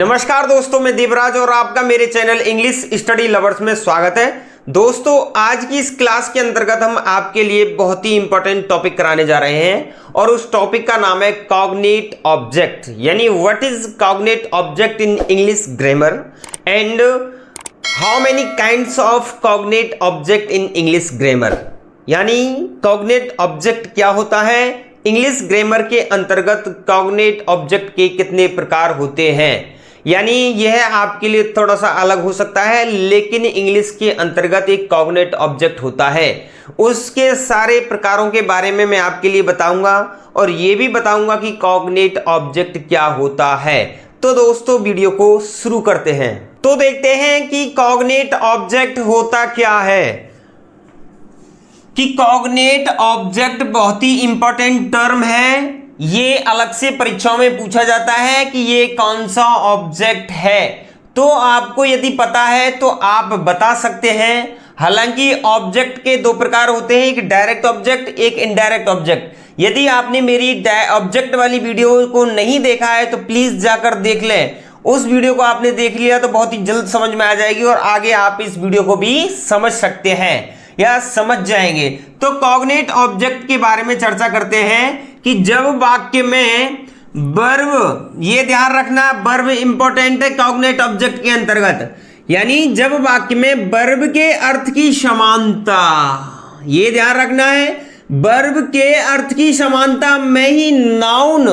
नमस्कार दोस्तों, मैं देवराज और आपका मेरे चैनल इंग्लिश स्टडी लवर्स में स्वागत है। दोस्तों, आज की इस क्लास के अंतर्गत हम आपके लिए बहुत ही इंपॉर्टेंट टॉपिक कराने जा रहे हैं और उस टॉपिक का नाम है कॉग्निट ऑब्जेक्ट, यानी what is cognate object in English grammar and how many kinds of cognate object in English grammar. यानी कॉग्निट ऑब्जेक्ट क्या होता है, इंग्लिश ग्रामर के अंतर्गत कॉग्निट ऑब्जेक्ट के कितने प्रकार होते हैं। यानी यह आपके लिए थोड़ा सा अलग हो सकता है, लेकिन इंग्लिश के अंतर्गत एक कॉग्निट ऑब्जेक्ट होता है। उसके सारे प्रकारों के बारे में मैं आपके लिए बताऊंगा और ये भी बताऊंगा कि कॉग्निट ऑब्जेक्ट क्या होता है। तो दोस्तों, वीडियो को शुरू करते हैं। तो देखते हैं कि कॉग्निट ऑब्जेक्ट होता क्या है। कि कॉग्निट ऑब्जेक्ट बहुत ही इंपॉर्टेंट टर्म है, ये अलग से परीक्षाओं में पूछा जाता है कि ये कौन सा ऑब्जेक्ट है। तो आपको यदि पता है तो आप बता सकते हैं। हालांकि ऑब्जेक्ट के दो प्रकार होते हैं, एक डायरेक्ट ऑब्जेक्ट, एक इनडायरेक्ट ऑब्जेक्ट। यदि आपने मेरी ऑब्जेक्ट वाली वीडियो को नहीं देखा है तो प्लीज जाकर देख लें। उस वीडियो को आपने देख लिया तो बहुत ही जल्द समझ में आ जाएगी और आगे आप इस वीडियो को भी समझ सकते हैं या समझ जाएंगे। तो कॉग्निट ऑब्जेक्ट के बारे में चर्चा करते हैं कि जब वाक्य में वर्ब, ये ध्यान रखना, वर्ब इंपॉर्टेंट है कॉग्निट ऑब्जेक्ट के अंतर्गत। यानी जब वाक्य में वर्ब के अर्थ की समानता, ये ध्यान रखना है, वर्ब के अर्थ की समानता में ही नाउन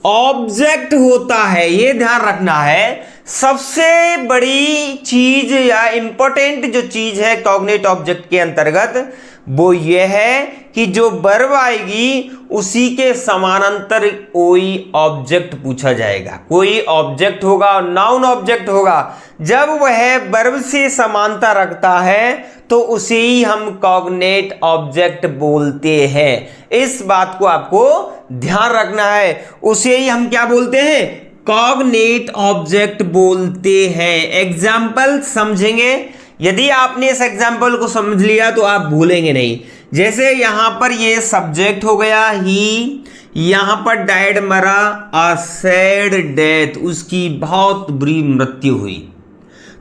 ऑब्जेक्ट होता है, ये ध्यान रखना है। सबसे बड़ी चीज या इंपॉर्टेंट जो चीज है कॉग्निट ऑब्जेक्ट के अंतर्गत वो ये है कि जो वर्ब आएगी उसी के समानांतर कोई ऑब्जेक्ट पूछा जाएगा। कोई ऑब्जेक्ट होगा और नाउन ऑब्जेक्ट होगा। जब वह वर्ब से समानता रखता है तो उसे ही हम कॉग्निट ऑब्जेक्ट बोलते हैं। इस बात को आपको ध्यान रखना है। उसे ही हम क्या बोलते हैं, कॉग्निट ऑब्जेक्ट बोलते हैं। एग्जाम्पल समझेंगे। यदि आपने इस एग्जाम्पल को समझ लिया तो आप भूलेंगे नहीं। जैसे यहां पर ये सब्जेक्ट हो गया ही, यहां पर डाइड मरा, अ सैड डेथ, उसकी बहुत बुरी मृत्यु हुई।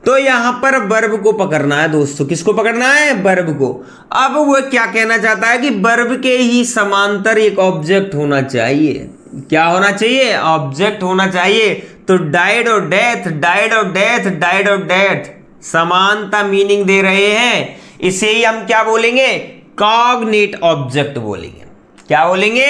तो यहां पर वर्ब को पकड़ना है दोस्तों। किसको पकड़ना है, वर्ब को। अब वो क्या कहना चाहता है कि वर्ब के ही समांतर एक ऑब्जेक्ट होना चाहिए। क्या होना चाहिए, ऑब्जेक्ट होना चाहिए। तो डाइड और डेथ, डाइड और डेथ, डाइड और डेथ समानता मीनिंग दे रहे हैं। इसे ही हम क्या बोलेंगे, कॉग्निट ऑब्जेक्ट बोलेंगे। क्या बोलेंगे,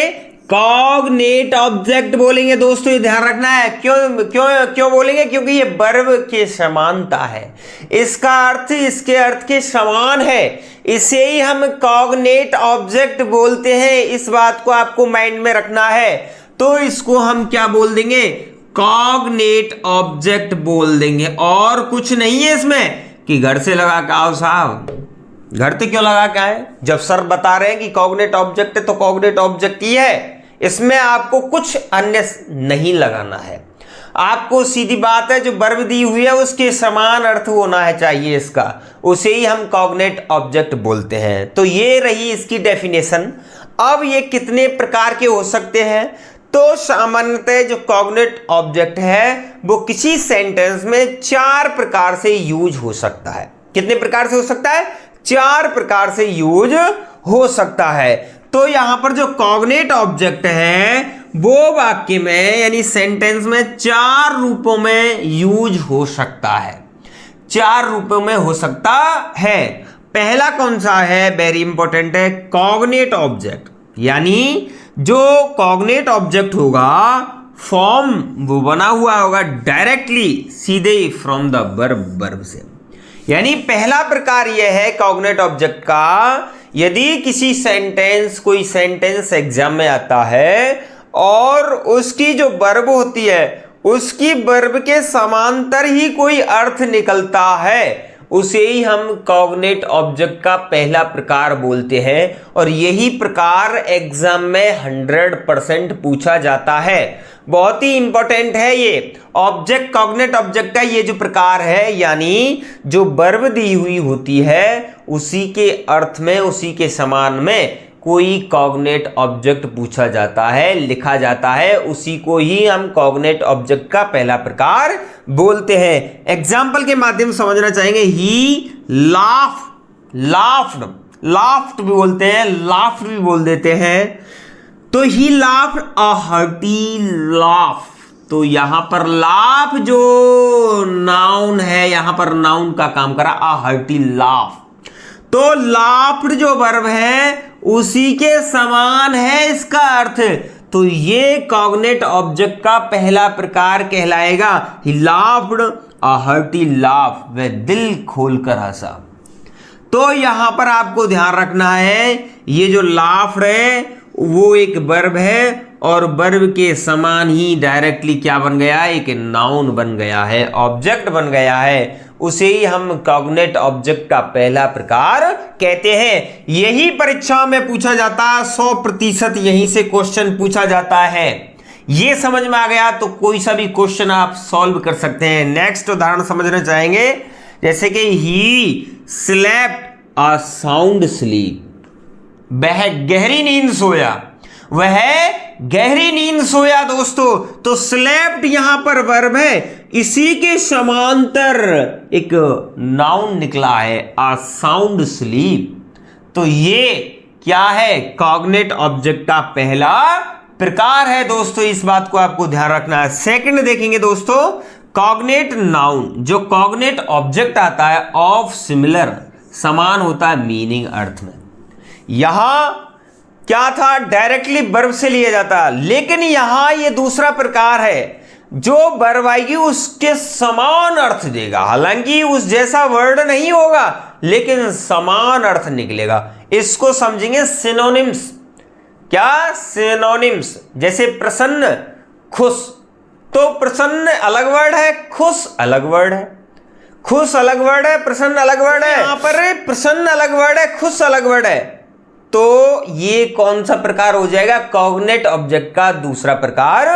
कॉग्निट ऑब्जेक्ट बोलेंगे। दोस्तों ये ध्यान रखना है। क्यों क्यों क्यों बोलेंगे, क्योंकि ये वर्ब के समानता है, इसका अर्थ इसके अर्थ के समान है। इसे ही हम कॉग्निट ऑब्जेक्ट बोलते हैं। इस बात को आपको माइंड में रखना है। तो इसको हम क्या बोल देंगे, कॉग्निट ऑब्जेक्ट बोल देंगे। और कुछ नहीं है इसमें कि घर से लगा के आओ साहब, घर से क्यों लगा के आए। जब सर बता रहे हैं कि कॉग्निट ऑब्जेक्ट है तो कॉग्निट ऑब्जेक्ट ही है। इसमें आपको कुछ अन्य नहीं लगाना है। आपको सीधी बात है, जो वर्ब दी हुई है उसके समान अर्थ होना है चाहिए इसका, उसे ही हम कॉग्निट ऑब्जेक्ट बोलते हैं। तो ये रही इसकी डेफिनेशन। अब ये कितने प्रकार के हो सकते हैं, तो सामान्यतः जो कॉग्निट ऑब्जेक्ट है वो किसी सेंटेंस में 4 प्रकार से यूज हो सकता है। कितने प्रकार से हो सकता है, 4 प्रकार से यूज हो सकता है। तो यहां पर जो कॉग्निट ऑब्जेक्ट है वो वाक्य में यानी सेंटेंस में 4 रूपों में यूज हो सकता है। 4 रूपों में हो सकता है। पहला कौन सा है, वेरी इंपॉर्टेंट है, कॉग्निट ऑब्जेक्ट। यानी जो कॉग्निट ऑब्जेक्ट होगा फॉर्म वो बना हुआ होगा डायरेक्टली, सीधे फ्रॉम द वर्ब से। यानी पहला प्रकार यह है कॉग्निट ऑब्जेक्ट का, यदि किसी सेंटेंस, कोई सेंटेंस एग्जाम में आता है और उसकी जो वर्ब होती है उसकी वर्ब के समांतर ही कोई अर्थ निकलता है, उसे ही हम कॉग्निट ऑब्जेक्ट का पहला प्रकार बोलते हैं। और यही प्रकार एग्जाम में 100% पूछा जाता है। बहुत ही इंपॉर्टेंट है ये ऑब्जेक्ट, कॉग्निट ऑब्जेक्ट का ये जो प्रकार है, यानी जो वर्ब दी हुई होती है उसी के अर्थ में, उसी के समान में कोई कॉग्नेट ऑब्जेक्ट पूछा जाता है, लिखा जाता है, उसी को ही हम कॉग्नेट ऑब्जेक्ट का पहला प्रकार बोलते हैं। एग्जाम्पल के माध्यम से समझना चाहेंगे। ही लाफ्ड, लाफ्ड भी बोलते हैं, लाफ्ड भी बोल देते हैं। तो ही लाफ्ड अ हार्टी लाफ। तो यहां पर लाफ जो नाउन है, यहां पर नाउन का काम करा अ हार्टी लाफ। तो लाफ्ड जो वर्ब है उसी के समान है इसका अर्थ। तो ये कॉग्नेट ऑब्जेक्ट का पहला प्रकार कहलाएगा। ही लाफ्ड अ हार्टी लाफ, वह दिल खोलकर हंसा। तो यहां पर आपको ध्यान रखना है, ये जो लाफ्ड है वो एक वर्ब है और वर्ब के समान ही डायरेक्टली क्या बन गया, एक नाउन बन गया है, ऑब्जेक्ट बन गया है। उसे ही हम कॉग्नेट ऑब्जेक्ट का पहला प्रकार कहते हैं। यही परीक्षा में पूछा जाता है, 100% यहीं से क्वेश्चन पूछा जाता है। ये समझ में आ गया तो कोई सा भी क्वेश्चन आप सॉल्व कर सकते हैं। नेक्स्ट उदाहरण समझना चाहेंगे, जैसे कि he slept a sound sleep, वह गहरी नींद सोया, वह गहरी नींद सोया दोस्तों। तो स्लेप्ट यहां पर वर्ब है, इसी के समांतर एक नाउन निकला है अ साउंड स्लीप। तो ये क्या है, कॉग्नेट ऑब्जेक्ट का पहला प्रकार है दोस्तों। इस बात को आपको ध्यान रखना है। सेकंड देखेंगे दोस्तों, कॉग्नेट नाउन। जो कॉग्नेट ऑब्जेक्ट आता है ऑफ सिमिलर, समान होता है मीनिंग, अर्थ में। यहां क्या था, डायरेक्टली वर्ब से लिया जाता, लेकिन यहां ये दूसरा प्रकार है, जो वर्ब आएगी उसके समान अर्थ देगा। हालांकि उस जैसा वर्ड नहीं होगा लेकिन समान अर्थ निकलेगा। इसको समझेंगे सिनोनिम्स। क्या सिनोनिम्स, जैसे प्रसन्न, खुश। तो प्रसन्न अलग वर्ड है, खुश अलग वर्ड है। खुश अलग वर्ड है, प्रसन्न अलग वर्ड है। यहां पर प्रसन्न अलग वर्ड है, खुश अलग वर्ड है। तो ये कौन सा प्रकार हो जाएगा, कॉग्नेट ऑब्जेक्ट का दूसरा प्रकार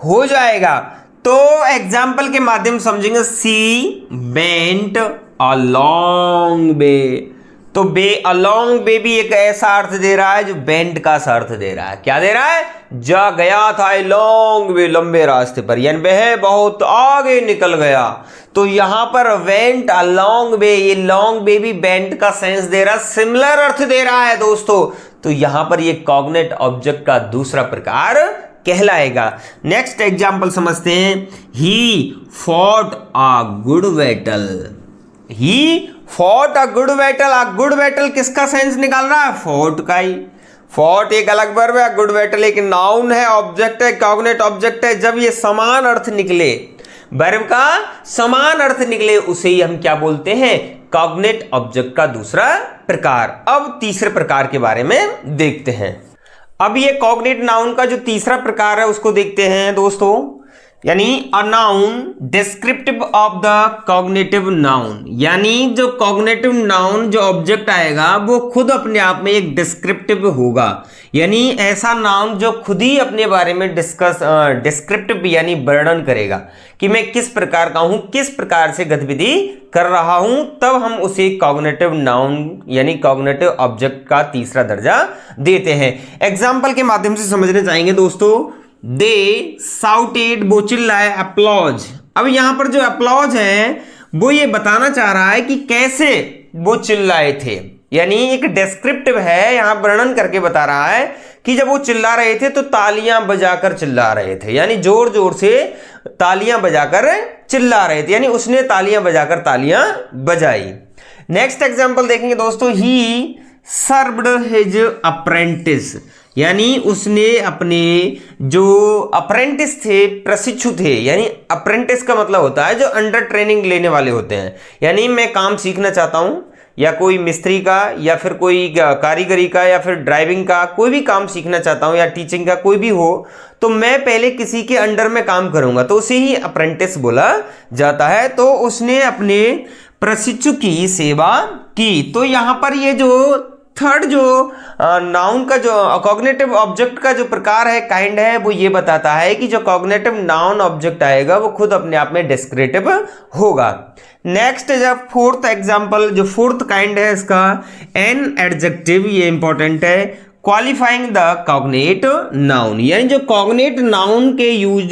हो जाएगा। तो एग्जाम्पल के माध्यम समझेंगे। सी बेंट अ लॉन्ग वे। तो बे अलॉन्ग वे भी एक ऐसा अर्थ दे रहा है जो बेंट का सा अर्थ दे रहा है। क्या दे रहा है, जा गया था लॉन्ग वे, लंबे रास्ते पर, यानी वह बहुत आगे निकल गया। तो यहां पर वेंट अ लॉन्ग वे, ये लॉन्ग वे भी बेंट का सेंस दे रहा है, सिमिलर अर्थ दे रहा है दोस्तों। तो यहां पर ये कॉग्नेट ऑब्जेक्ट का दूसरा प्रकार कहलाएगा। नेक्स्ट एग्जाम्पल समझते हैं। He fought a good battle. He fought a good battle. A good battle किसका सेंस निकाल रहा है, फॉट का ही। फॉट एक अलग वर्ब है, गुड बैटल एक नाउन है, ऑब्जेक्ट है, कॉग्नेट ऑब्जेक्ट है। जब ये समान अर्थ निकले, वर्ब का समान अर्थ निकले, उसे ही हम क्या बोलते हैं, कॉग्नेट ऑब्जेक्ट का दूसरा प्रकार। अब तीसरे प्रकार के बारे में देखते हैं। अब ये कॉग्नेट नाउन का जो तीसरा प्रकार है उसको देखते हैं दोस्तों। यानी a noun descriptive of the cognitive noun, यानी जो कॉग्निटिव नाउन जो ऑब्जेक्ट आएगा वो खुद अपने आप में एक डिस्क्रिप्टिव होगा। यानी ऐसा नाउन जो खुद ही अपने बारे में डिस्क्रिप्टिव यानी वर्णन करेगा कि मैं किस प्रकार का हूं, किस प्रकार से गतिविधि कर रहा हूं, तब हम उसे कॉग्निटिव नाउन यानी कॉग्निटिव ऑब्जेक्ट का तीसरा दर्जा देते हैं। एग्जाम्पल के माध्यम से समझने चाहेंगे दोस्तों। दे साउटेड, वो चिल्लाए, अप्लॉज। अब यहां पर जो अप्लॉज है वो ये बताना चाह रहा है कि कैसे वो चिल्लाए थे, यानी एक डिस्क्रिप्टिव है, यहां वर्णन करके बता रहा है कि जब वो चिल्ला रहे थे तो तालियां बजाकर चिल्ला रहे थे, यानी जोर जोर से तालियां बजाकर चिल्ला रहे थे, यानी उसने तालियां बजाकर तालियां बजाई। नेक्स्ट एग्जांपल देखेंगे दोस्तों। ही सर्व्ड हिज अप्रेंटिस, यानी उसने अपने जो अप्रेंटिस थे, प्रशिक्षु थे, यानी अप्रेंटिस का मतलब होता है जो अंडर ट्रेनिंग लेने वाले होते हैं। यानी मैं काम सीखना चाहता हूं, या कोई मिस्त्री का, या फिर कोई कारीगरी का, या फिर ड्राइविंग का, कोई भी काम सीखना चाहता हूं, या टीचिंग का कोई भी हो, तो मैं पहले किसी के अंडर में काम करूंगा, तो उसे ही अप्रेंटिस बोला जाता है। तो उसने अपने प्रशिक्षु की सेवा की। तो यहां पर ये जो थर्ड जो नाउन का जो कॉग्निटिव ऑब्जेक्ट का जो प्रकार है, काइंड है, वो ये बताता है कि जो कॉग्निटिव नाउन ऑब्जेक्ट आएगा वो खुद अपने आप में डिस्क्रिप्टिव होगा। नेक्स्ट जब फोर्थ एग्जांपल, जो फोर्थ काइंड है इसका, एन एडजेक्टिव, ये इंपॉर्टेंट है, क्वालिफाइंग द कॉग्नेट नाउन, यानी जो कॉग्नेट नाउन के यूज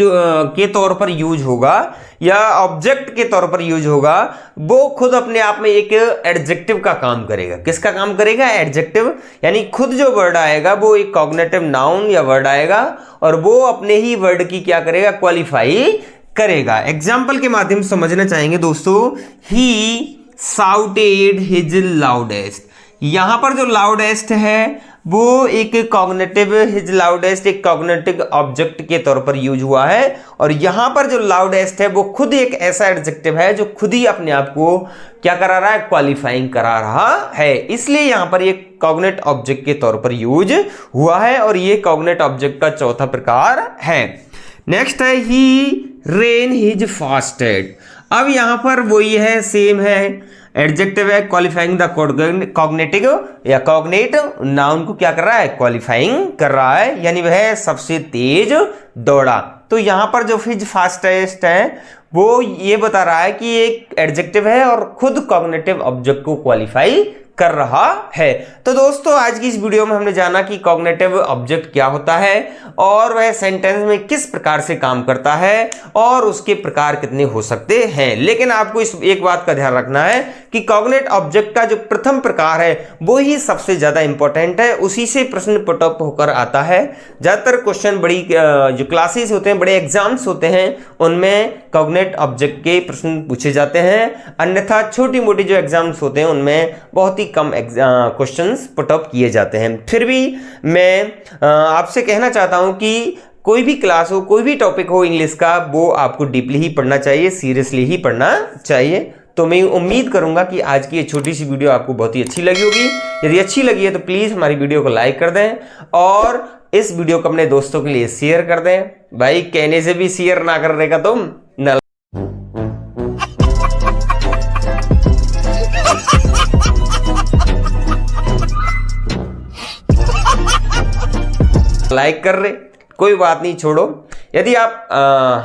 के तौर पर यूज होगा या ऑब्जेक्ट के तौर पर यूज होगा, वो खुद अपने आप में एक एडजेक्टिव का काम करेगा। किसका काम करेगा? एडजेक्टिव, यानी खुद जो वर्ड आएगा वो एक कॉग्नेटिव नाउन या वर्ड आएगा और वो अपने ही वर्ड की क्या करेगा? क्वालिफाई करेगा। एग्जाम्पल के माध्यम से समझना चाहेंगे दोस्तों, ही साउटेड हिज लाउडेस्ट। यहां पर जो लाउडेस्ट है वो एक कॉग्निटिव, हिज लाउडेस्ट एक कॉग्निटिव ऑब्जेक्ट के तौर पर यूज हुआ है और यहां पर जो लाउडेस्ट है वो खुद एक ऐसा एडजेक्टिव है जो खुद ही अपने आप को क्या करा रहा है? क्वालिफाइंग करा रहा है। इसलिए यहां पर ये कॉग्नेट ऑब्जेक्ट के तौर पर यूज हुआ है और ये कॉग्नेट ऑब्जेक्ट का चौथा प्रकार है। नेक्स्ट है ही रेन हिज फास्टेड। अब यहां पर वही है, सेम है, एडजेक्टिव है, क्वालिफाइंग द कॉग्नेटिव या कॉग्नेट नाउन को क्या कर रहा है? क्वालिफाइंग कर रहा है, यानी वह सबसे तेज दौड़ा। तो यहां पर जो हिज फास्टेस्ट है वो ये बता रहा है कि एक एडजेक्टिव है और खुद कॉग्निटिव ऑब्जेक्ट को क्वालिफाई कर रहा है। तो दोस्तों आज की इस वीडियो में हमने जाना कि कॉग्निटिव ऑब्जेक्ट क्या होता है और वह सेंटेंस में किस प्रकार से काम करता है और उसके प्रकार कितने हो सकते हैं। लेकिन आपको इस एक बात का ध्यान रखना है कि कॉग्निटिव ऑब्जेक्ट का जो प्रथम प्रकार है वो ही सबसे ज्यादा इंपॉर्टेंट है, उसी से प्रश्न पुट अप होकर आता है। ज्यादातर क्वेश्चन बड़ी जो क्लासेस होते हैं, बड़े एग्जाम्स होते हैं, उनमें कॉग्निटिव ऑब्जेक्ट के प्रश्न पूछे जाते हैं। अन्यथा छोटी मोटी जो एग्जाम्स होते हैं उनमें बहुत ही कम क्वेश्चंस पुट अप किए जाते हैं। फिर भी मैं आपसे कहना चाहता हूं कि कोई भी क्लास हो, कोई भी टॉपिक हो इंग्लिश का, वो आपको डीपली ही पढ़ना चाहिए, सीरियसली ही पढ़ना चाहिए। तो मैं उम्मीद करूंगा कि आज की ये छोटी सी वीडियो आपको बहुत ही अच्छी लगी होगी। यदि अच्छी लगी है तो प्लीज हमारी वीडियो को लाइक कर दें और इस वीडियो को अपने दोस्तों के लिए शेयर कर दें। भाई कहने से भी शेयर ना कर देगा तुम न लाइक कर रहे, कोई बात नहीं, छोड़ो। यदि आप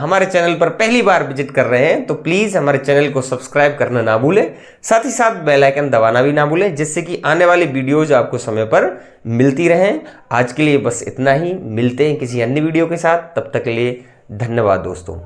हमारे चैनल पर पहली बार विजिट कर रहे हैं तो प्लीज हमारे चैनल को सब्सक्राइब करना ना भूलें, साथ ही साथ बेल आइकन दबाना भी ना भूलें, जिससे कि आने वाली वीडियोज आपको समय पर मिलती रहें। आज के लिए बस इतना ही, मिलते हैं किसी अन्य वीडियो के साथ, तब तक के लिए धन्यवाद दोस्तों।